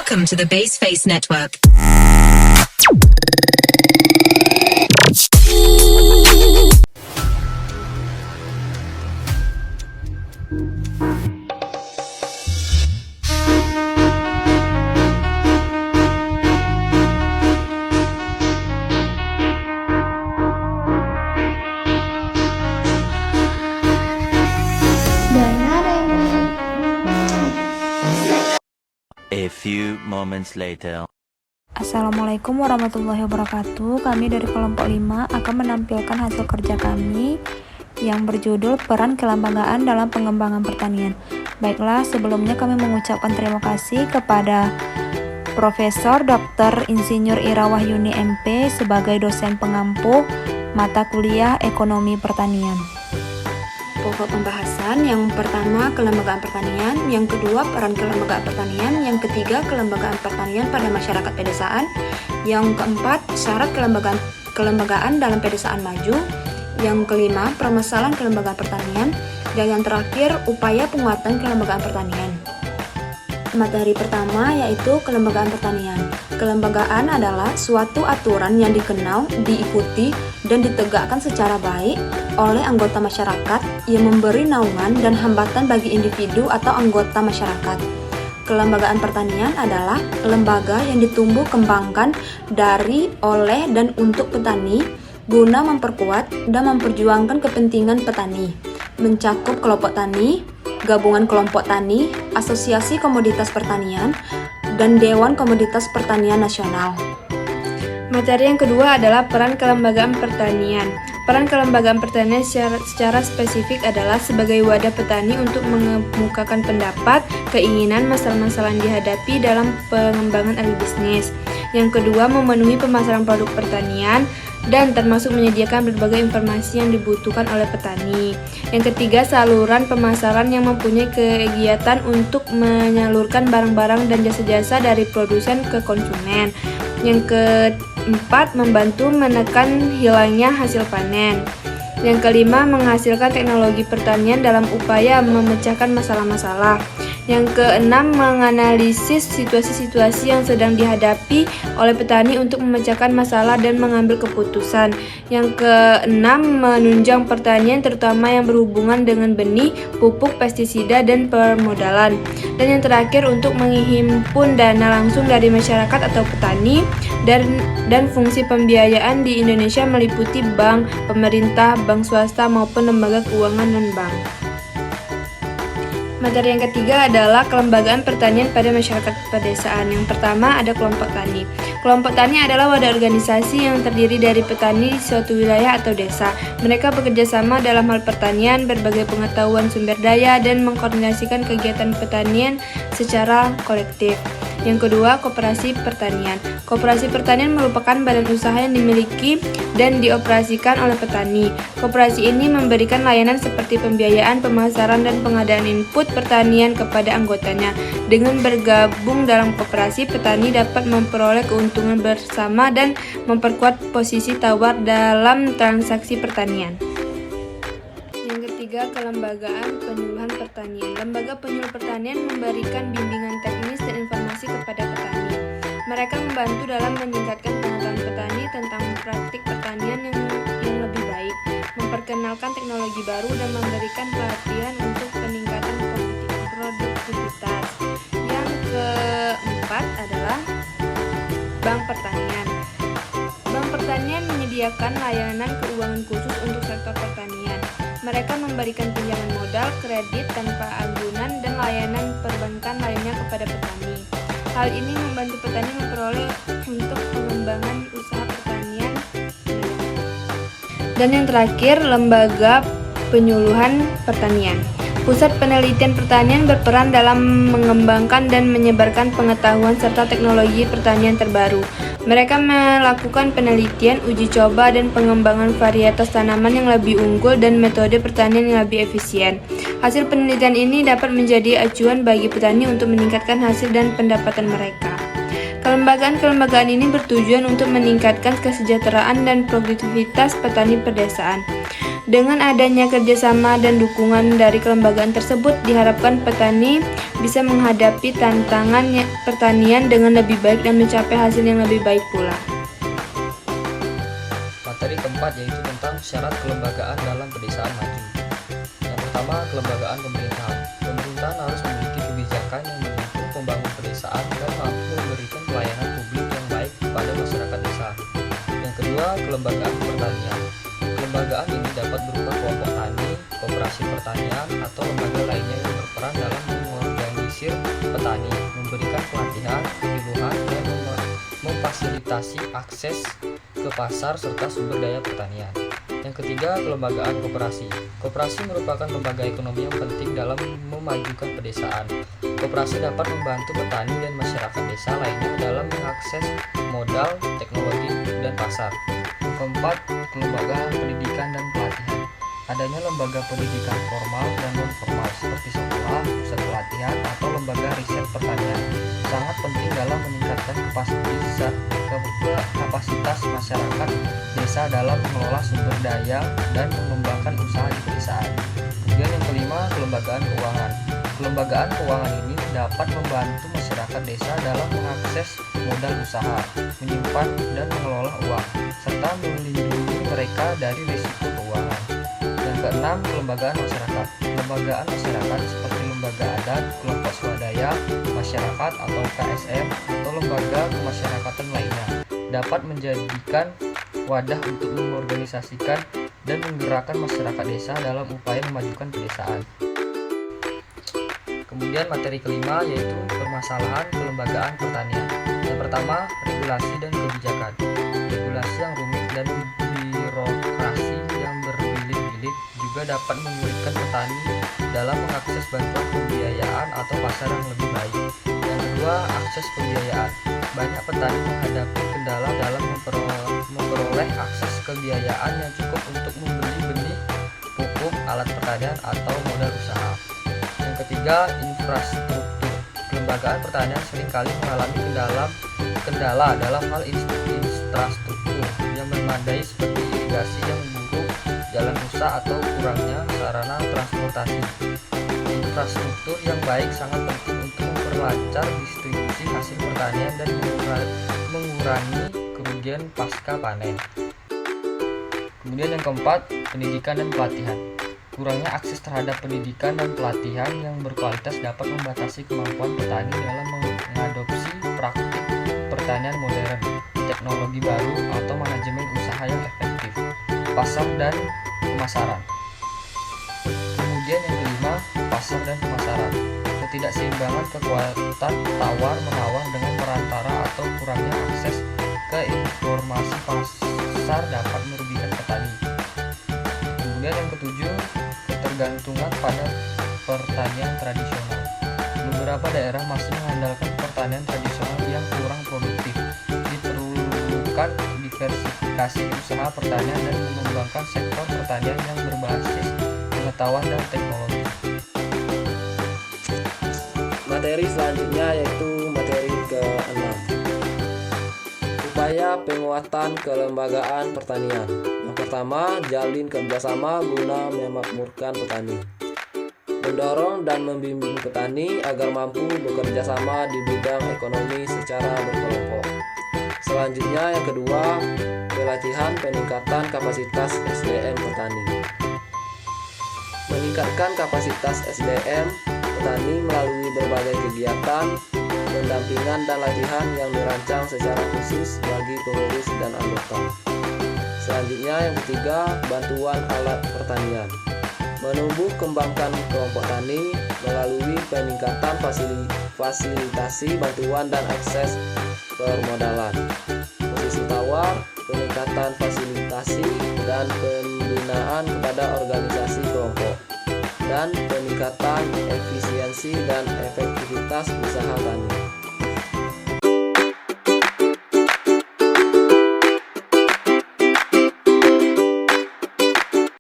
Welcome to the Baseface Network. A few moments later. Assalamualaikum warahmatullahi wabarakatuh. Kami dari kelompok 5 akan menampilkan hasil kerja kami yang berjudul Peran Kelembagaan dalam Pengembangan Pertanian. Baiklah, sebelumnya kami mengucapkan terima kasih kepada Profesor Dr. Insinyur Ira Wahyuni MP sebagai dosen pengampu mata kuliah Ekonomi Pertanian. Pokok pembahasan yang pertama kelembagaan pertanian, yang kedua peran kelembagaan pertanian, yang ketiga kelembagaan pertanian pada masyarakat pedesaan, yang keempat syarat kelembagaan dalam pedesaan maju, yang kelima permasalahan kelembagaan pertanian, dan yang terakhir upaya penguatan kelembagaan pertanian. Materi pertama yaitu kelembagaan pertanian. Kelembagaan adalah suatu aturan yang dikenal, diikuti, dan ditegakkan secara baik oleh anggota masyarakat yang memberi naungan dan hambatan bagi individu atau anggota masyarakat. Kelembagaan pertanian adalah lembaga yang ditumbuh kembangkan dari, oleh, dan untuk petani guna memperkuat dan memperjuangkan kepentingan petani, mencakup kelompok tani, gabungan kelompok tani, asosiasi komoditas pertanian, dan Dewan Komoditas Pertanian Nasional. Materi yang kedua adalah peran kelembagaan pertanian. Peran kelembagaan pertanian secara spesifik adalah sebagai wadah petani untuk mengemukakan pendapat, keinginan, masalah-masalah yang dihadapi dalam pengembangan agribisnis. Yang kedua, memenuhi pemasaran produk pertanian dan termasuk menyediakan berbagai informasi yang dibutuhkan oleh petani. Yang ketiga, saluran pemasaran yang mempunyai kegiatan untuk menyalurkan barang-barang dan jasa-jasa dari produsen ke konsumen. Yang keempat, membantu menekan hilangnya hasil panen. Yang kelima, menghasilkan teknologi pertanian dalam upaya memecahkan masalah-masalah. Yang keenam, menganalisis situasi-situasi yang sedang dihadapi oleh petani untuk memecahkan masalah dan mengambil keputusan. Yang keenam, menunjang pertanian terutama yang berhubungan dengan benih, pupuk, pestisida, dan permodalan. Dan yang terakhir, untuk menghimpun dana langsung dari masyarakat atau petani dan fungsi pembiayaan di Indonesia meliputi bank, pemerintah, bank swasta maupun lembaga keuangan non-bank. Materi yang ketiga adalah kelembagaan pertanian pada masyarakat pedesaan. Yang pertama ada kelompok tani. Kelompok tani adalah wadah organisasi yang terdiri dari petani di suatu wilayah atau desa. Mereka bekerja sama dalam hal pertanian, berbagai pengetahuan sumber daya, dan mengkoordinasikan kegiatan pertanian secara kolektif. Yang kedua, koperasi pertanian. Koperasi pertanian merupakan badan usaha yang dimiliki dan dioperasikan oleh petani. Koperasi ini memberikan layanan seperti pembiayaan, pemasaran, dan pengadaan input pertanian kepada anggotanya. Dengan bergabung dalam koperasi, petani dapat memperoleh keuntungan bersama dan memperkuat posisi tawar dalam transaksi pertanian. Yang ketiga, kelembagaan penyuluhan pertanian. Lembaga penyuluh pertanian memberikan bimbingan teknis dan informasi kepada petani. Mereka membantu dalam meningkatkan pengetahuan petani tentang praktik pertanian yang lebih baik, memperkenalkan teknologi baru, dan memberikan pelatihan untuk peningkatan produktivitas. Yang keempat adalah Bank Pertanian. Bank Pertanian menyediakan layanan keuangan khusus untuk sektor pertanian. Mereka memberikan pinjaman modal, kredit tanpa agunan, dan layanan perbankan lainnya kepada petani. Hal ini membantu petani memperoleh untuk pengembangan usaha pertanian. Dan yang terakhir, Lembaga Penyuluhan Pertanian. Pusat Penelitian Pertanian berperan dalam mengembangkan dan menyebarkan pengetahuan serta teknologi pertanian terbaru. Mereka melakukan penelitian, uji coba, dan pengembangan varietas tanaman yang lebih unggul dan metode pertanian yang lebih efisien. Hasil penelitian ini dapat menjadi acuan bagi petani untuk meningkatkan hasil dan pendapatan mereka. Kelembagaan ini bertujuan untuk meningkatkan kesejahteraan dan produktivitas petani pedesaan. Dengan adanya kerjasama dan dukungan dari kelembagaan tersebut, diharapkan petani bisa menghadapi tantangan pertanian dengan lebih baik dan mencapai hasil yang lebih baik pula. Materi keempat yaitu tentang syarat kelembagaan dalam pedesaan maju. Yang pertama, kelembagaan pemerintahan. Pemerintahan harus memiliki kebijakan yang mendukung pembangunan pedesaan dan mampu memberikan pelayanan publik yang baik kepada masyarakat desa. Yang kedua, kelembagaan pertanian. Kelembagaan ini dapat berupa kelompok tani, koperasi pertanian, atau lembaga lainnya yang berperan dalam mengorganisir petani, memberikan pelatihan, penyuluhan, dan memfasilitasi akses ke pasar serta sumber daya pertanian. Yang ketiga, kelembagaan koperasi. Koperasi merupakan lembaga ekonomi yang penting dalam memajukan pedesaan. Koperasi dapat membantu petani dan masyarakat desa lainnya dalam mengakses modal, teknologi, dan pasar. Yang keempat, kelembagaan pendidikan dan pelatihan. Adanya lembaga pendidikan formal dan non-formal seperti sekolah, pusat pelatihan, atau lembaga riset pertanian sangat penting dalam meningkatkan kapasitas masyarakat desa dalam mengelola sumber daya dan mengembangkan usaha di pedesaan. Kemudian yang kelima, kelembagaan keuangan. Kelembagaan keuangan ini dapat membantu masyarakat desa dalam mengakses modal usaha, menyimpan dan mengelola uang, serta melindungi mereka dari risiko keuangan. Yang keenam, kelembagaan masyarakat. Kelembagaan masyarakat seperti lembaga adat, kelompok swadaya, masyarakat atau KSM, atau lembaga kemasyarakatan lainnya dapat menjadikan wadah untuk mengorganisasikan dan menggerakkan masyarakat desa dalam upaya memajukan pedesaan. Kemudian materi kelima yaitu permasalahan kelembagaan pertanian. Yang pertama, regulasi dan kebijakan. Regulasi yang rumit dan birokrasi yang berbilik-bilik juga dapat menyulitkan petani dalam mengakses bantuan pembiayaan atau pasar yang lebih baik. Yang kedua, akses pembiayaan. Banyak petani menghadapi kendala dalam memperoleh akses kebiayaan yang cukup untuk membeli benih, pupuk, alat pertanian, atau modal usaha. Yang ketiga, infrastruktur. Kelembagaan pertanian seringkali mengalami kendala dalam hal infrastruktur yang memadai seperti irigasi yang buruk, jalan rusak, atau kurangnya sarana transportasi. Infrastruktur yang baik sangat penting untuk memperlancar distribusi hasil pertanian dan mengurangi kerugian pasca panen. Kemudian yang keempat, pendidikan dan pelatihan. Kurangnya akses terhadap pendidikan dan pelatihan yang berkualitas dapat membatasi kemampuan petani dalam mengadopsi praktik pertanian modern, teknologi baru, atau manajemen usaha yang efektif, pasar dan pemasaran. Kemudian yang kelima, pasar dan pemasaran. Ketidakseimbangan kekuatan tawar-menawar dengan perantara atau kurangnya akses ke informasi pasar dapat merugikan petani. Kemudian yang ketujuh, ketergantungan pada pertanian tradisional. Beberapa daerah masih mengandalkan pertanian tradisional yang kurang produktif. Diperlukan diversifikasi usaha pertanian dan mengembangkan sektor pertanian yang berbasis pengetahuan dan teknologi. Materi selanjutnya yaitu materi ke-6. Upaya penguatan kelembagaan pertanian. Yang pertama, jalin kerjasama guna memakmurkan petani. Mendorong dan membimbing petani agar mampu bekerja sama di bidang ekonomi secara berkelompok. Selanjutnya yang kedua, pelatihan peningkatan kapasitas SDM petani. Meningkatkan kapasitas SDM petani melalui berbagai kegiatan, pendampingan dan latihan yang dirancang secara khusus bagi pengurus dan anggota. Selanjutnya yang ketiga, bantuan alat pertanian. Menumbuh kembangkan kelompok tani melalui peningkatan fasilitasi bantuan dan akses permodalan. Posisi tawar, peningkatan fasilitasi dan pembinaan kepada organisasi kelompok, dan peningkatan efisiensi dan efektivitas usaha tani.